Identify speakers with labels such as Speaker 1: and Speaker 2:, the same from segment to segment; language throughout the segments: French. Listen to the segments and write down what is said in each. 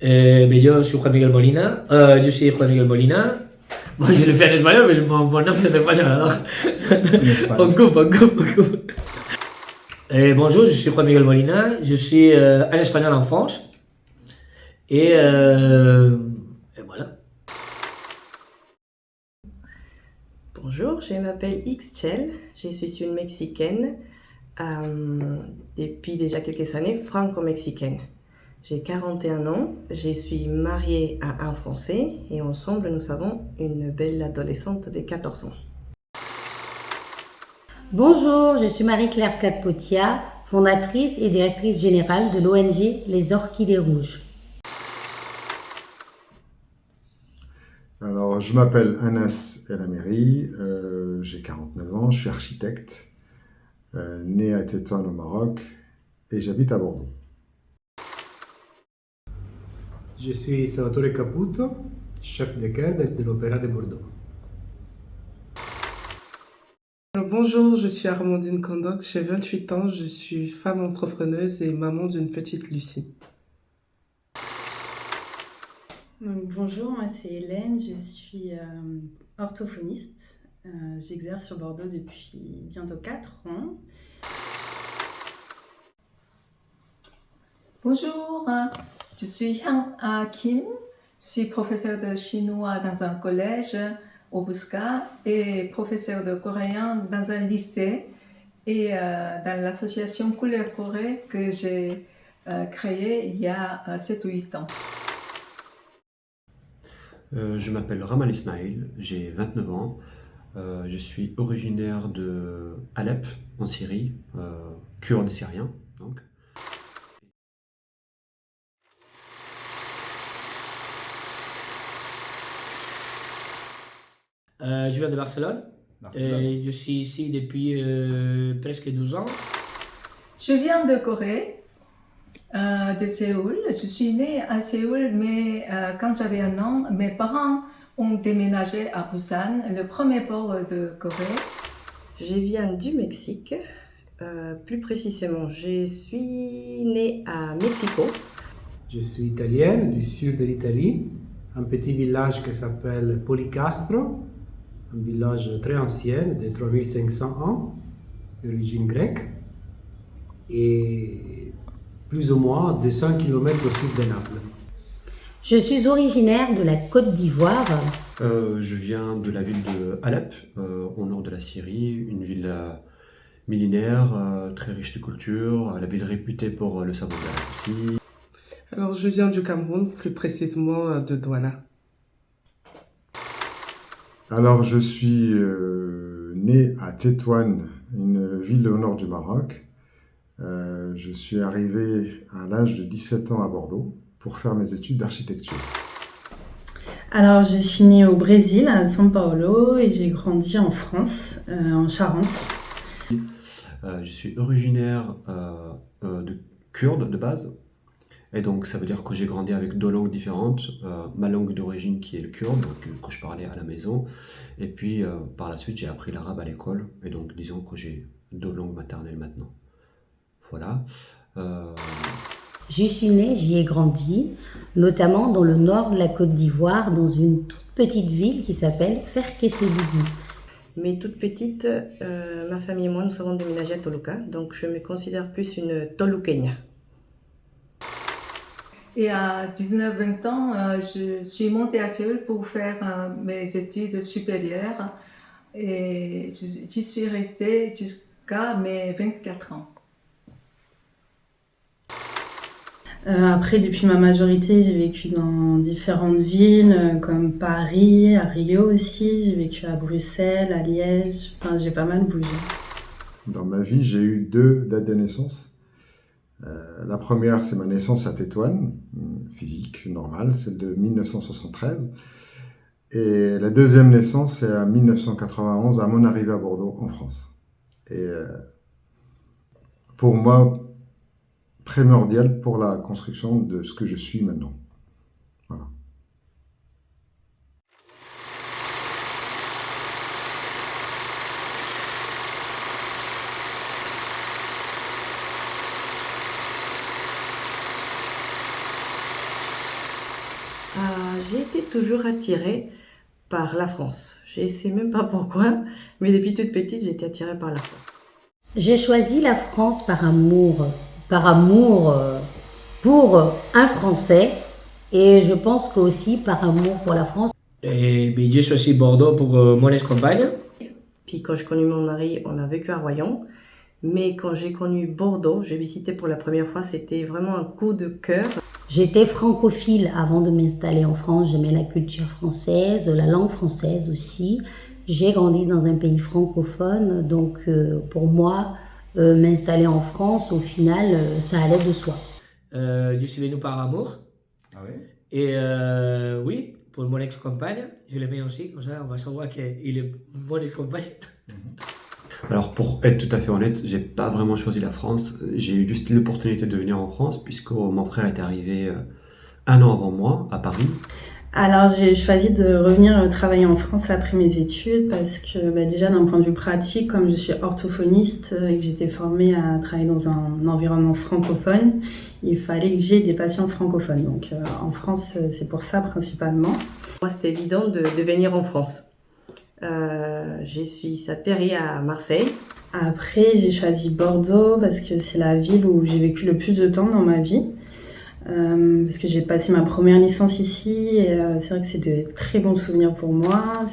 Speaker 1: Mais yo soy Juan Miguel Molina. Yo soy Juan Miguel Molina. Bon, je le fais en espagnol, mais mon nom c'est en espagnol alors. On coupe, on coupe, on coupe. Bonjour, je suis Juan Miguel Molina. Je suis en espagnol en France. Et voilà.
Speaker 2: Bonjour, je m'appelle Xchel, je suis une Mexicaine depuis déjà quelques années, franco-mexicaine. J'ai 41 ans, je suis mariée à un Français et ensemble nous avons une belle adolescente de 14 ans.
Speaker 3: Bonjour, je suis Marie-Claire Catpotia, fondatrice et directrice générale de l'ONG Les Orchidées Rouges.
Speaker 4: Alors, je m'appelle Anas El Ameri, j'ai 49 ans, je suis architecte, né à Tétouan au Maroc et j'habite à Bordeaux.
Speaker 5: Je suis Salvatore Caputo, chef de chœur de l'Opéra de Bordeaux.
Speaker 6: Alors, bonjour, je suis Armandine Condox, j'ai 28 ans, je suis femme entrepreneuse et maman d'une petite Lucie.
Speaker 7: Donc, bonjour, moi c'est Hélène, je suis orthophoniste. J'exerce sur Bordeaux depuis bientôt 4 ans.
Speaker 8: Bonjour, je suis Han Ah Kim, je suis professeure de chinois dans un collège au Busca et professeure de coréen dans un lycée et dans l'association Couleur Corée que j'ai créée il y a 7 ou 8 ans.
Speaker 9: Je m'appelle Ramal Ismail, j'ai 29 ans, je suis originaire de Alep en Syrie, kurde syrien donc.
Speaker 1: Je viens de Barcelone. Je suis ici depuis presque 12 ans.
Speaker 8: Je viens de Corée, de Séoul. Je suis née à Séoul, mais quand j'avais 1 an, mes parents ont déménagé à Busan, le premier port de Corée.
Speaker 2: Je viens du Mexique, plus précisément je suis née à Mexico.
Speaker 5: Je suis italienne, du sud de l'Italie, un petit village qui s'appelle Policastro, un village très ancien de 3500 ans, d'origine grecque, et plus ou moins 200 km au sud de Naples.
Speaker 3: Je suis originaire de la Côte d'Ivoire.
Speaker 9: Je viens de la ville de Alep, au nord de la Syrie, une ville millénaire, très riche de culture, la ville réputée pour le savon d'Alep aussi.
Speaker 6: Alors, je viens du Cameroun, plus précisément de Douala.
Speaker 4: Alors, je suis né à Tétouan, une ville au nord du Maroc. Je suis arrivé à l'âge de 17 ans à Bordeaux pour faire mes études d'architecture.
Speaker 7: Alors, je suis née au Brésil, à São Paulo, et j'ai grandi en France, en Charente.
Speaker 9: Je suis originaire de kurde de base, et donc ça veut dire que j'ai grandi avec 2 langues différentes. Ma langue d'origine qui est le kurde, donc, que je parlais à la maison, et puis par la suite j'ai appris l'arabe à l'école, et donc disons que j'ai 2 langues maternelles maintenant. Voilà.
Speaker 3: J'y suis née, j'y ai grandi, notamment dans le nord de la Côte d'Ivoire, dans une toute petite ville qui s'appelle Ferkessédougou.
Speaker 2: Mais toute petite, ma famille et moi nous avons déménagé à Toluca, donc je me considère plus une Toluqueña.
Speaker 8: Et à 19-20 ans, je suis montée à Séoul pour faire mes études supérieures et j'y suis restée jusqu'à mes 24 ans.
Speaker 7: Après, depuis ma majorité, j'ai vécu dans différentes villes, comme Paris, à Rio aussi. J'ai vécu à Bruxelles, à Liège. Enfin, j'ai pas mal bougé.
Speaker 4: Dans ma vie, j'ai eu 2 dates de naissance. La première, c'est ma naissance à Tétouan, physique, normale, celle de 1973. Et la deuxième naissance, c'est à 1991, à mon arrivée à Bordeaux, en France. Et pour moi, primordial pour la construction de ce que je suis maintenant. Voilà.
Speaker 2: J'étais toujours attirée par la France. Je ne sais même pas pourquoi, mais depuis toute petite, j'étais attirée par la France.
Speaker 3: J'ai choisi la France par amour pour un Français et je pense qu'aussi par amour pour la France.
Speaker 1: Et ben, j'ai choisi Bordeaux pour mon ex-compagne.
Speaker 2: Puis quand je connais mon mari, on a vécu à Royan. Mais quand j'ai connu Bordeaux, j'ai visité pour la première fois, c'était vraiment un coup de cœur.
Speaker 3: J'étais francophile avant de m'installer en France. J'aimais la culture française, la langue française aussi. J'ai grandi dans un pays francophone, donc pour moi, m'installer en France, au final, ça allait de soi.
Speaker 1: Je suis venu par amour.
Speaker 10: Ah ouais?
Speaker 1: Et oui, pour mon ex-compagne, je l'ai fait aussi, comme ça on va savoir qu'il est mon ex-compagne.
Speaker 9: Alors pour être tout à fait honnête, j'ai pas vraiment choisi la France. J'ai eu juste l'opportunité de venir en France puisque mon frère est arrivé 1 an avant moi à Paris.
Speaker 7: Alors j'ai choisi de revenir travailler en France après mes études parce que déjà d'un point de vue pratique, comme je suis orthophoniste et que j'étais formée à travailler dans un environnement francophone, il fallait que j'aie des patients francophones. Donc en France, c'est pour ça principalement.
Speaker 2: Moi, c'était évident de venir en France. Je suis atterrie à Marseille.
Speaker 7: Après, j'ai choisi Bordeaux parce que c'est la ville où j'ai vécu le plus de temps dans ma vie. Parce que j'ai passé ma première licence ici et c'est vrai que c'est de très bons souvenirs pour moi.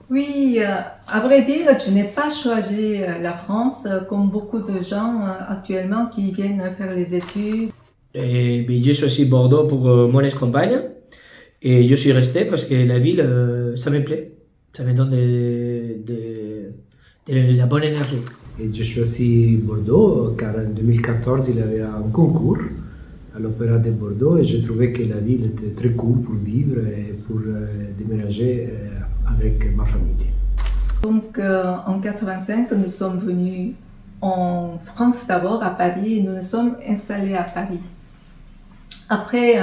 Speaker 8: Oui, à vrai dire, je n'ai pas choisi la France comme beaucoup de gens actuellement qui viennent faire les études.
Speaker 1: Et ben, j'ai choisi Bordeaux pour mon ex-compagne. Et je suis resté parce que la ville, ça me plaît. Ça me donne de la bonne énergie.
Speaker 5: Et j'ai choisi Bordeaux car en 2014 il y avait un concours à l'Opéra de Bordeaux et j'ai trouvé que la ville était très cool pour vivre et pour déménager avec ma famille.
Speaker 8: Donc en 85, nous sommes venus en France d'abord, à Paris, et nous nous sommes installés à Paris. Après,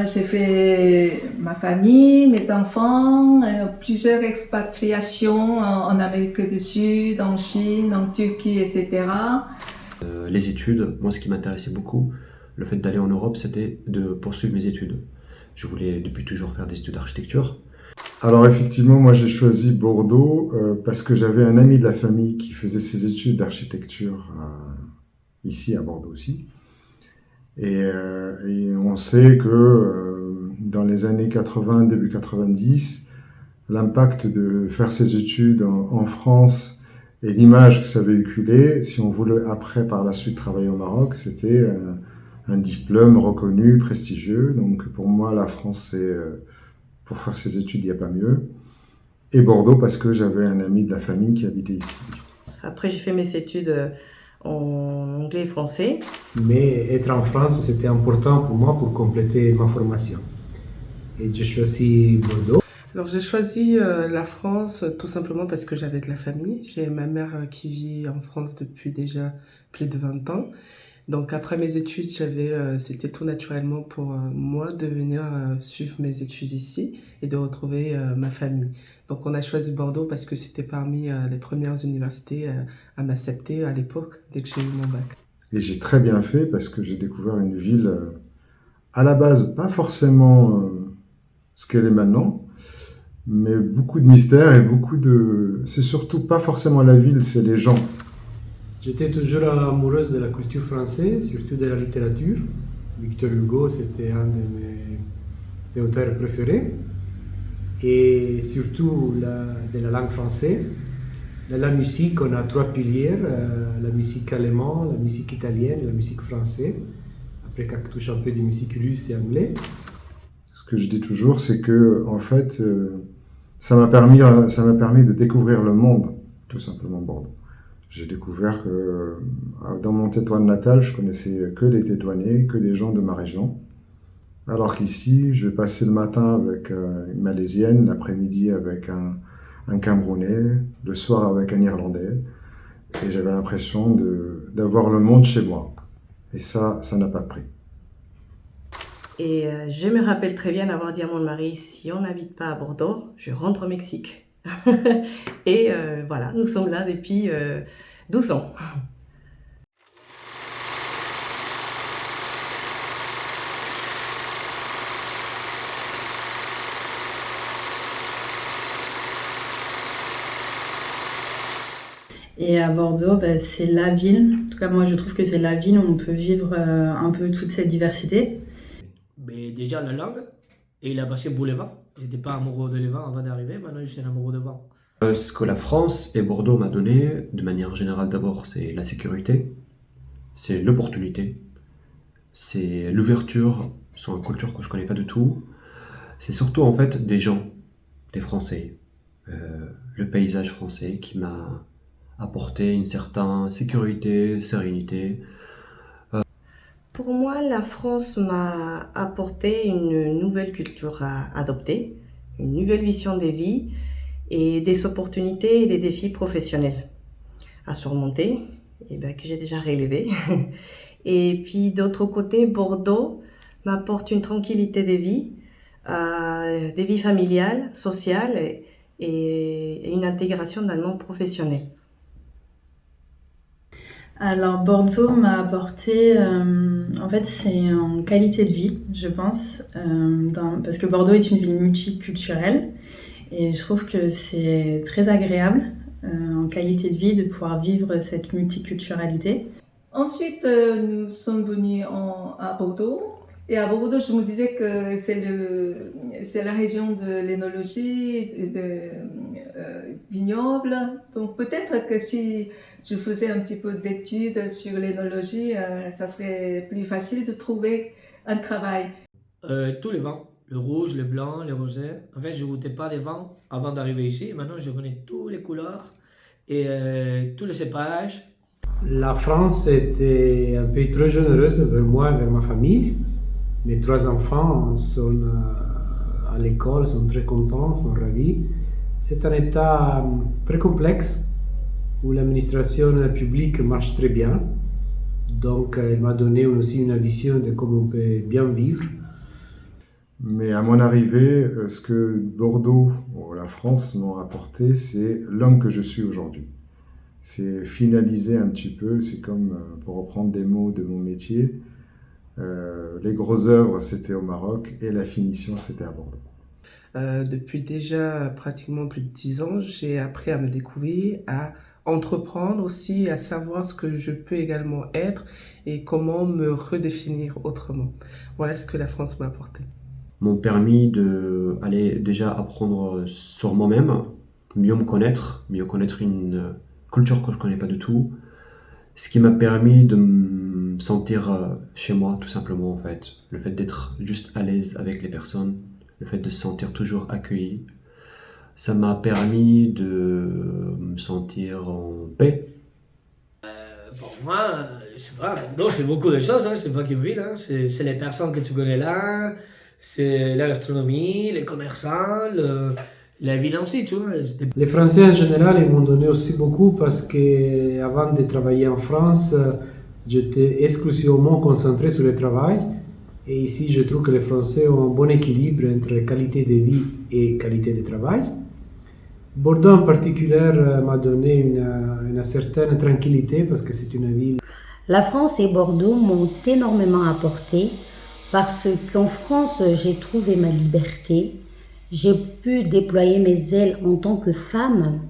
Speaker 8: j'ai fait ma famille, mes enfants, plusieurs expatriations en Amérique du Sud, en Chine, en Turquie, etc.
Speaker 9: Les études, moi ce qui m'intéressait beaucoup, le fait d'aller en Europe, c'était de poursuivre mes études. Je voulais depuis toujours faire des études d'architecture.
Speaker 4: Alors effectivement, moi j'ai choisi Bordeaux parce que j'avais un ami de la famille qui faisait ses études d'architecture ici à Bordeaux aussi. Et on sait que dans les années 80, début 90, l'impact de faire ses études en France et l'image que ça véhiculait, si on voulait après par la suite travailler au Maroc, c'était un diplôme reconnu, prestigieux. Donc pour moi, la France, c'est pour faire ses études, il n'y a pas mieux. Et Bordeaux parce que j'avais un ami de la famille qui habitait ici.
Speaker 2: Après, j'ai fait mes études en anglais et français.
Speaker 5: Mais être en France, c'était important pour moi pour compléter ma formation. Et j'ai choisi Bordeaux.
Speaker 6: Alors j'ai choisi la France tout simplement parce que j'avais de la famille. J'ai ma mère qui vit en France depuis déjà plus de 20 ans. Donc après mes études, c'était tout naturellement pour moi de venir suivre mes études ici et de retrouver ma famille. Donc on a choisi Bordeaux parce que c'était parmi les premières universités à m'accepter à l'époque dès que j'ai eu mon bac.
Speaker 4: Et j'ai très bien fait parce que j'ai découvert une ville à la base pas forcément ce qu'elle est maintenant, mais beaucoup de mystères et c'est surtout pas forcément la ville, c'est les gens.
Speaker 5: J'étais toujours amoureuse de la culture française, surtout de la littérature. Victor Hugo, c'était un de mes auteurs préférés. Et surtout de la langue française. Dans la musique, on a 3 piliers, la musique allemande, la musique italienne et la musique française. Après, quand on touche un peu de musique russe et anglais.
Speaker 4: Ce que je dis toujours, c'est que en fait, ça m'a permis de découvrir le monde, tout simplement Bordeaux. J'ai découvert que dans mon Tétouan natal, je connaissais que des Tétouanais, que des gens de ma région. Alors qu'ici, je vais passer le matin avec une Malaisienne, l'après-midi avec un Camerounais, le soir avec un Irlandais. Et j'avais l'impression d'avoir le monde chez moi. Et ça n'a pas de prix.
Speaker 2: Et je me rappelle très bien avoir dit à mon mari, si on n'habite pas à Bordeaux, je rentre au Mexique. Et voilà, nous sommes là depuis 12 ans.
Speaker 7: Et à Bordeaux, c'est la ville. En tout cas, moi, je trouve que c'est la ville où on peut vivre un peu toute cette diversité.
Speaker 1: Mais déjà la langue, et il a passé pour le vin. J'étais pas amoureux de le vin avant d'arriver, maintenant je suis amoureux de vin.
Speaker 9: Ce que la France et Bordeaux m'a donné, de manière générale d'abord, c'est la sécurité, c'est l'opportunité, c'est l'ouverture sur une culture que je connais pas du tout. C'est surtout en fait des gens, des Français, le paysage français qui m'a apporté une certaine sécurité, sérénité.
Speaker 2: Pour moi, la France m'a apporté une nouvelle culture à adopter, une nouvelle vision des vies et des opportunités et des défis professionnels à surmonter, que j'ai déjà relevés. Et puis d'autre côté, Bordeaux m'apporte une tranquillité des vies familiales, sociales et une intégration dans le monde professionnel.
Speaker 7: Alors Bordeaux m'a apporté, en fait c'est en qualité de vie, je pense, parce que Bordeaux est une ville multiculturelle et je trouve que c'est très agréable en qualité de vie de pouvoir vivre cette multiculturalité.
Speaker 8: Ensuite, nous sommes venus à Bordeaux. Et à Bordeaux, je me disais que c'est la région de l'énologie, de vignoble. Donc peut-être que si je faisais un petit peu d'études sur l'énologie, ça serait plus facile de trouver un travail.
Speaker 1: Tous les vins, le rouge, le blanc, le rosé. En fait, je ne goûtais pas des vins avant d'arriver ici. Maintenant, je connais toutes les couleurs et tous les cépages.
Speaker 5: La France était un pays très généreuse vers moi et vers ma famille. Mes 3 enfants sont à l'école, sont très contents, sont ravis. C'est un État très complexe où l'administration publique marche très bien. Donc, elle m'a donné aussi une vision de comment on peut bien vivre.
Speaker 4: Mais à mon arrivée, ce que Bordeaux ou la France m'ont apporté, c'est l'homme que je suis aujourd'hui. C'est finaliser un petit peu, c'est comme, pour reprendre des mots de mon métier, les grosses œuvres c'était au Maroc et la finition c'était à Bordeaux.
Speaker 6: Depuis déjà pratiquement plus de 10 ans, j'ai appris à me découvrir, à entreprendre aussi, à savoir ce que je peux également être et comment me redéfinir autrement. Voilà ce que la France m'a apporté.
Speaker 9: M'ont permis d'aller déjà apprendre sur moi-même, mieux me connaître une culture que je connais pas du tout, ce qui m'a permis de me sentir chez moi tout simplement en fait. Le fait d'être juste à l'aise avec les personnes, le fait de se sentir toujours accueilli, ça m'a permis de me sentir en paix.
Speaker 1: Pour moi, je sais pas, Bordeaux c'est beaucoup de choses, hein. C'est pas qu'une ville, hein. C'est les personnes que tu connais là, c'est la gastronomie, les commerçants, la ville aussi, tu vois.
Speaker 5: Les Français en général, ils m'ont donné aussi beaucoup parce que avant de travailler en France, j'étais exclusivement concentré sur le travail. Et ici, je trouve que les Français ont un bon équilibre entre qualité de vie et qualité de travail. Bordeaux en particulier m'a donné une certaine tranquillité parce que c'est une ville.
Speaker 3: La France et Bordeaux m'ont énormément apporté parce qu'en France, j'ai trouvé ma liberté. J'ai pu déployer mes ailes en tant que femme.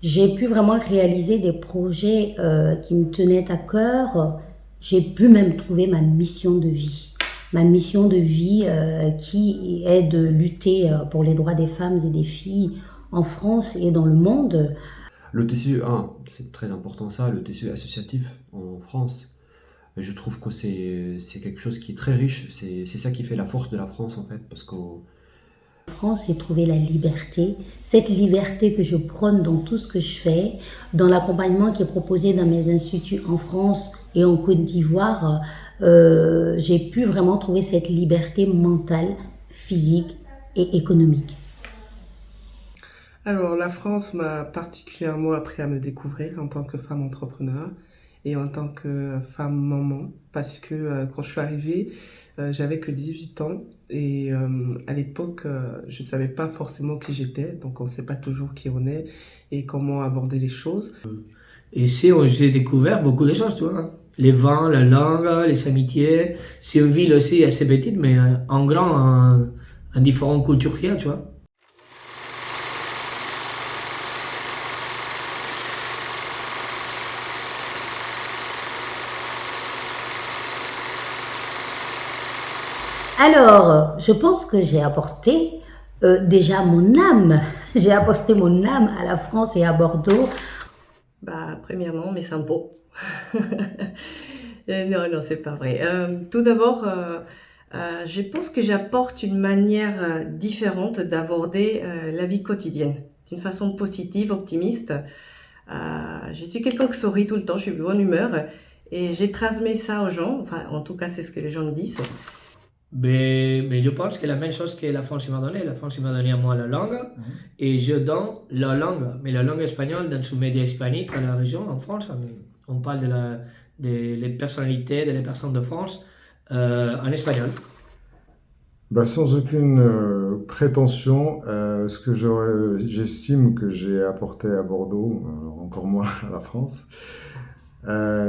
Speaker 3: J'ai pu vraiment réaliser des projets qui me tenaient à cœur. J'ai pu même trouver ma mission de vie. Ma mission de vie qui est de lutter pour les droits des femmes et des filles en France et dans le monde.
Speaker 9: Le tissu, c'est très important ça, le tissu associatif en France. Je trouve que c'est quelque chose qui est très riche. C'est ça qui fait la force de la France en fait, parce que
Speaker 3: en France, j'ai trouvé la liberté, cette liberté que je prône dans tout ce que je fais, dans l'accompagnement qui est proposé dans mes instituts en France et en Côte d'Ivoire. J'ai pu vraiment trouver cette liberté mentale, physique et économique.
Speaker 6: Alors, la France m'a particulièrement appris à me découvrir en tant que femme entrepreneur et en tant que femme maman, parce que quand je suis arrivée, j'avais que 18 ans et à l'époque, je ne savais pas forcément qui j'étais, donc on ne sait pas toujours qui on est et comment aborder les choses.
Speaker 1: Et ici, j'ai découvert beaucoup de choses, tu vois. Les vins, la langue, les amitiés. C'est une ville aussi assez petite, mais en grand, en différentes cultures qu'il y a, tu vois.
Speaker 3: Alors, je pense que j'ai apporté déjà mon âme. J'ai apporté mon âme à la France et à Bordeaux.
Speaker 2: Bah, premièrement, mes symboles. Non, c'est pas vrai. Tout d'abord, je pense que j'apporte une manière différente d'aborder la vie quotidienne, d'une façon positive, optimiste. Je suis quelqu'un qui sourit tout le temps, je suis de bonne humeur et j'ai transmis ça aux gens. Enfin, en tout cas, c'est ce que les gens me disent.
Speaker 1: Mais je pense que la même chose que la France m'a donné. La France m'a donné à moi la langue et je donne la langue, mais la langue espagnole dans ce média hispanique à la région, en France. On parle des personnalités, des personnes de France en espagnol.
Speaker 4: Bah, sans aucune prétention, ce que j'estime que j'ai apporté à Bordeaux, encore moins à la France,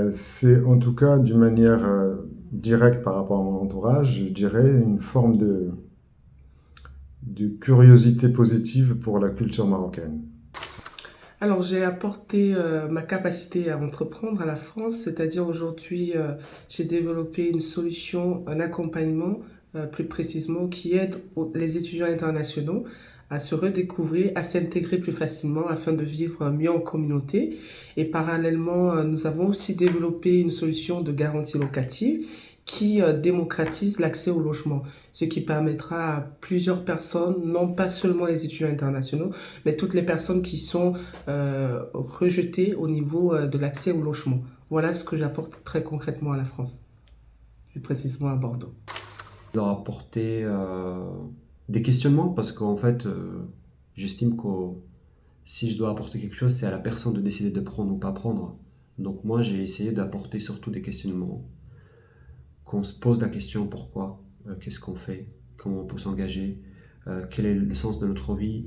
Speaker 4: c'est en tout cas d'une manière directe par rapport à mon entourage, je dirais une forme de curiosité positive pour la culture marocaine.
Speaker 6: Alors, j'ai apporté ma capacité à entreprendre à la France, c'est-à-dire aujourd'hui, j'ai développé une solution, un accompagnement, plus précisément, qui aide les étudiants internationaux à se redécouvrir, à s'intégrer plus facilement afin de vivre mieux en communauté. Et parallèlement, nous avons aussi développé une solution de garantie locative qui démocratise l'accès au logement, ce qui permettra à plusieurs personnes, non pas seulement les étudiants internationaux, mais toutes les personnes qui sont rejetées au niveau de l'accès au logement. Voilà ce que j'apporte très concrètement à la France, plus précisément à Bordeaux.
Speaker 9: Leur apporter des questionnements parce qu'en fait, j'estime que si je dois apporter quelque chose, c'est à la personne de décider de prendre ou pas prendre. Donc moi, j'ai essayé d'apporter surtout des questionnements. Qu'on se pose la question pourquoi, qu'est-ce qu'on fait, comment on peut s'engager, quel est le sens de notre vie,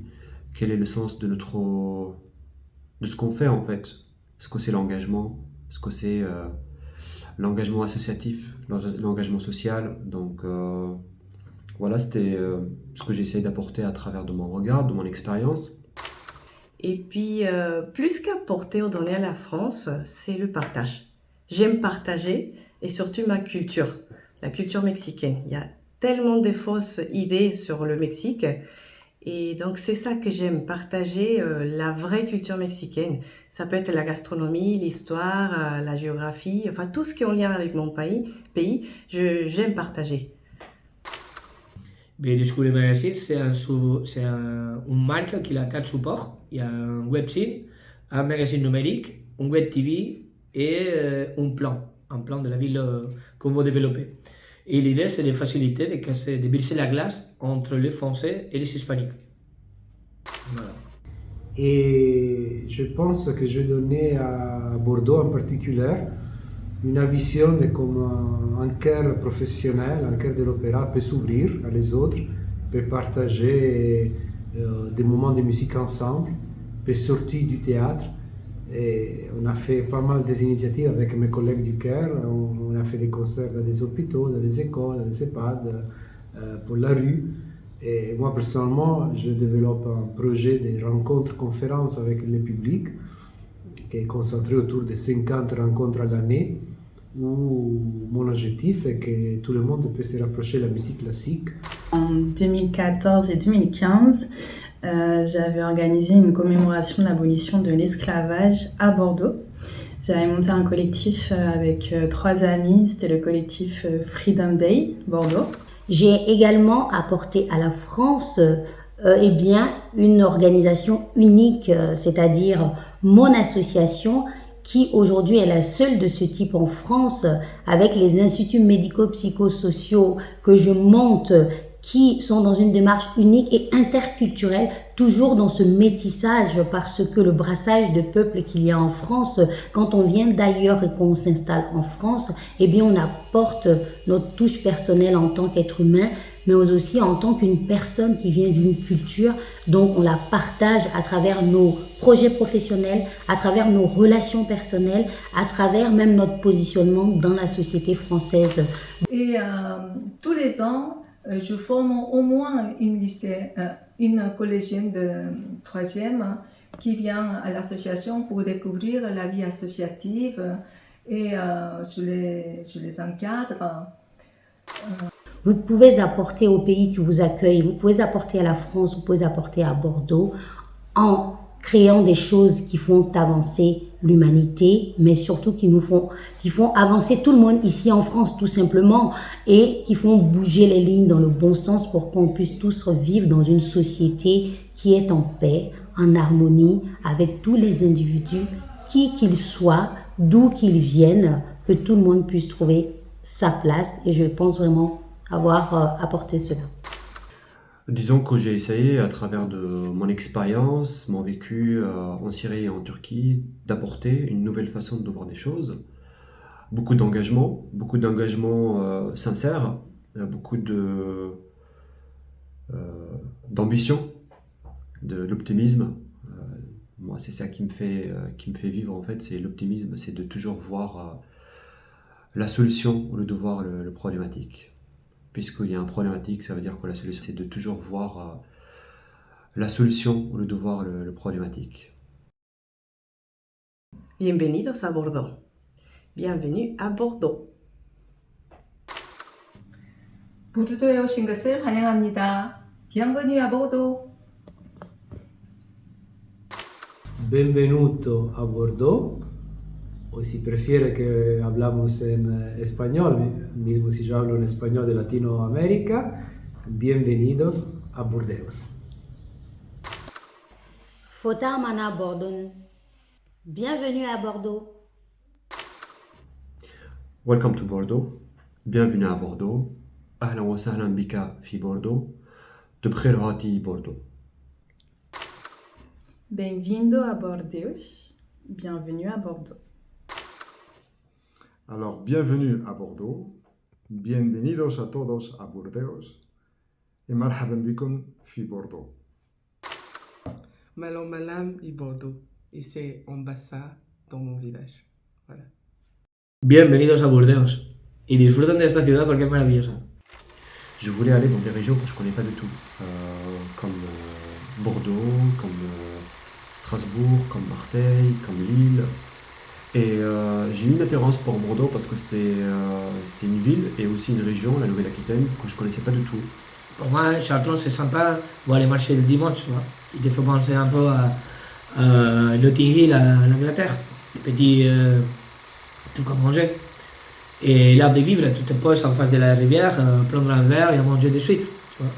Speaker 9: quel est le sens de ce qu'on fait en fait. Est-ce que c'est l'engagement, est-ce que c'est l'engagement associatif, l'engagement social. Donc voilà, c'était ce que j'ai essayé d'apporter à travers de mon regard, de mon expérience.
Speaker 2: Et puis, plus qu'apporter ou donner à la France, c'est le partage. J'aime partager et surtout ma culture, la culture mexicaine. Il y a tellement de fausses idées sur le Mexique et donc c'est ça que j'aime, partager la vraie culture mexicaine. Ça peut être la gastronomie, l'histoire, la géographie, enfin tout ce qui est en lien avec mon pays, j'aime partager.
Speaker 1: Mais Descubre Magazine, c'est une marque qui a 4 supports. Il y a un website, un magazine numérique, un web TV et un plan de la ville qu'on va développer. Et l'idée, c'est de faciliter, de briser la glace entre les Français et les Hispaniques. Voilà.
Speaker 5: Et je pense que je donnais à Bordeaux en particulier une vision de comment un cœur professionnel, un cœur de l'opéra peut s'ouvrir à les autres, peut partager des moments de musique ensemble, peut sortir du théâtre. Et on a fait pas mal des initiatives avec mes collègues du chœur. On a fait des concerts dans des hôpitaux, dans des écoles, dans des EHPAD, pour la rue. Et moi personnellement, je développe un projet de rencontres-conférences avec le public qui est concentré autour de 50 rencontres à l'année, où mon objectif est que tout le monde puisse se rapprocher de la musique classique.
Speaker 7: En 2014 et 2015, j'avais organisé une commémoration de l'abolition de l'esclavage à Bordeaux. J'avais monté un collectif avec 3 amis, c'était le collectif Freedom Day Bordeaux.
Speaker 3: J'ai également apporté à la France une organisation unique, c'est-à-dire mon association, qui aujourd'hui est la seule de ce type en France, avec les instituts médico-psychosociaux que je monte, qui sont dans une démarche unique et interculturelle, toujours dans ce métissage, parce que le brassage de peuples qu'il y a en France, quand on vient d'ailleurs et qu'on s'installe en France, eh bien on apporte notre touche personnelle en tant qu'être humain, mais aussi en tant qu'une personne qui vient d'une culture, donc on la partage à travers nos projets professionnels, à travers nos relations personnelles, à travers même notre positionnement dans la société française.
Speaker 8: Et tous les ans, je forme au moins une collégienne de 3e qui vient à l'association pour découvrir la vie associative et je les encadre.
Speaker 3: vous pouvez apporter au pays qui vous accueille, vous pouvez apporter à la France, vous pouvez apporter à Bordeaux en créant des choses qui font avancer l'humanité, mais surtout qui font avancer tout le monde ici en France tout simplement et qui font bouger les lignes dans le bon sens pour qu'on puisse tous vivre dans une société qui est en paix, en harmonie avec tous les individus, qui qu'ils soient, d'où qu'ils viennent, que tout le monde puisse trouver sa place et je pense vraiment avoir apporté cela.
Speaker 9: Disons que j'ai essayé, à travers de mon expérience, mon vécu en Syrie et en Turquie, d'apporter une nouvelle façon de voir des choses. Beaucoup d'engagement sincère, beaucoup d'ambition, de l'optimisme. Moi, c'est ça qui me fait vivre en fait, c'est l'optimisme, c'est de toujours voir la solution au lieu de voir le problématique. Puisqu'il y a un problématique, ça veut dire que la solution, c'est de toujours voir la solution au lieu de voir le problématique.
Speaker 2: Bienvenidos a Bordeaux. Bienvenue à Bordeaux.
Speaker 8: 보르도에 오신 것을 환영합니다. Bienvenue à Bordeaux.
Speaker 5: Benvenuto a Bordeaux. O si prefiere que hablamos en español, mismo si yo hablo en español de Latinoamérica, bienvenidos a Burdeos.
Speaker 3: Fota Mana Bordon. Bienvenue à Bordeaux.
Speaker 9: Welcome to Bordeaux. Bienvenue à Bordeaux. أهلا وسهلا بك في بوردو. تبخير هاتي بوردو.
Speaker 7: Bem-vindo a Bordeaux. Bienvenue à Bordeaux.
Speaker 4: Alors, bienvenue à Bordeaux. Bienvenidos a todos a Burdeos. Et marhaban bikum fi Bordeaux.
Speaker 6: Malam Malam y Bordeaux. Et c'est en Bassa, dans mon village. Voilà.
Speaker 1: Bienvenidos a Burdeos. Y disfruten de esta ciudad porque es maravillosa.
Speaker 9: Je voulais aller dans des régions que je ne connais pas du tout, comme Bordeaux, comme Strasbourg, comme Marseille, comme Lille. Et j'ai eu une attirance pour Bordeaux parce que c'était une ville et aussi une région, la Nouvelle-Aquitaine, que je ne connaissais pas du tout.
Speaker 1: Pour moi, Charlton, c'est sympa. Bon, aller marcher le dimanche, tu vois. Il te fait penser un peu à Notting Hill, à l'Angleterre. Des petits trucs à manger. Et l'art de vivre, tout est proche en face de la rivière, prendre un verre et à manger des suites, tu vois.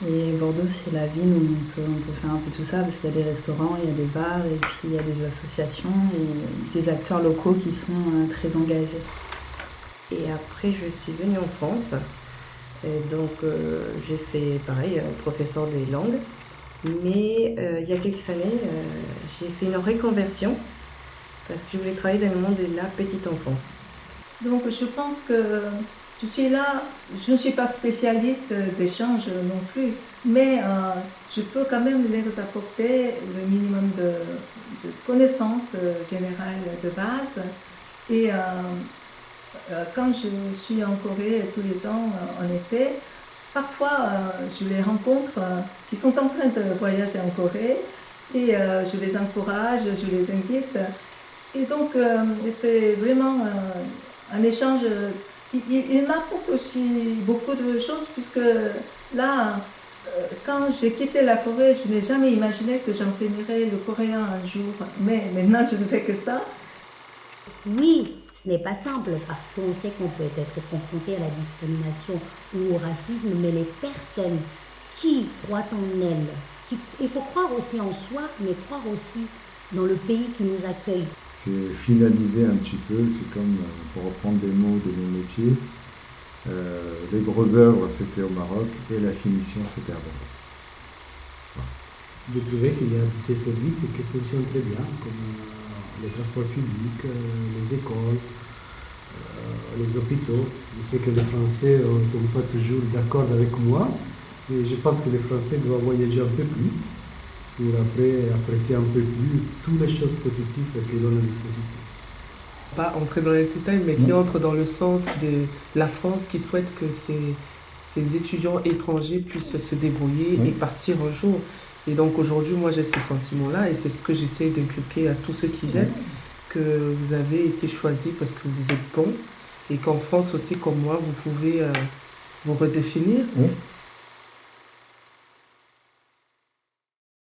Speaker 7: Et Bordeaux, c'est la ville où on peut faire un peu tout ça parce qu'il y a des restaurants, il y a des bars et puis il y a des associations et des acteurs locaux qui sont très engagés.
Speaker 2: Et après, je suis venue en France. Et donc, j'ai fait pareil, professeur des langues. Mais il y a quelques années, j'ai fait une reconversion parce que je voulais travailler dans le monde de la petite enfance.
Speaker 8: Donc je pense que je suis là, je ne suis pas spécialiste d'échange non plus, mais je peux quand même leur apporter le minimum de connaissances générales de base. Et quand je suis en Corée tous les ans en été, parfois je les rencontre qui sont en train de voyager en Corée et je les encourage, je les invite. Et donc c'est vraiment un échange. Il m'apporte aussi beaucoup de choses puisque là, quand j'ai quitté la Corée, je n'ai jamais imaginé que j'enseignerais le coréen un jour. Mais maintenant, je ne fais que ça.
Speaker 3: Oui, ce n'est pas simple parce qu'on sait qu'on peut être confronté à la discrimination ou au racisme, mais les personnes qui croient en elles, il faut croire aussi en soi, mais croire aussi dans le pays qui nous accueille.
Speaker 4: C'est finaliser un petit peu, c'est comme, pour reprendre des mots de mon métier, les grosses œuvres c'était au Maroc et la finition c'était à Bordeaux.
Speaker 5: J'ai trouvé qu'il y a des services qui fonctionnent très bien, comme les transports publics, les écoles, les hôpitaux. Je sais que les Français ne sont pas toujours d'accord avec moi, mais je pense que les Français doivent voyager un peu plus pour après apprécier un peu plus toutes les choses positives qu'ils ont à disposition.
Speaker 6: Pas entrer dans les détails, mais qui entre dans le sens de la France qui souhaite que ses étudiants étrangers puissent se débrouiller et partir un jour. Et donc aujourd'hui, moi j'ai ce sentiment-là et c'est ce que j'essaie d'inculquer à tous ceux qui viennent, que vous avez été choisis parce que vous êtes bons et qu'en France aussi, comme moi, vous pouvez vous redéfinir.
Speaker 4: Oui.